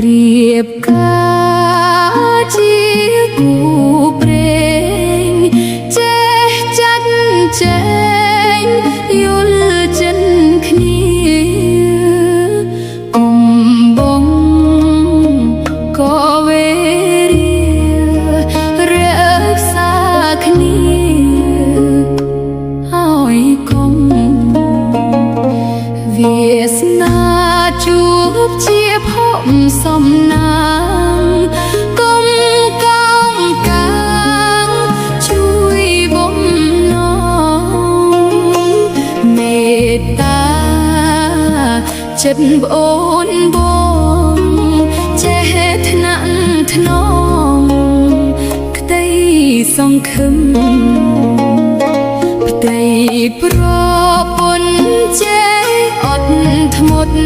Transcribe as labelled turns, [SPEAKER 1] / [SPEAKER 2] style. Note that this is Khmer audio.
[SPEAKER 1] រៀបការជាគូព្រេងចេះចាត់ចែងយល់ចិនគ្នាកុំបងក៏វេរារក្សាគ្នាហើយកុំវាសនាជួបជាភពសំណាងកុំកោងកាងជួយបំណងមេត្តាចិត្តប្អូនបងចេះថ្នាក់ថ្នមក្តីសង្ឃឹមផ្ទៃប្រពន្ធចេះអត់ធ្មត់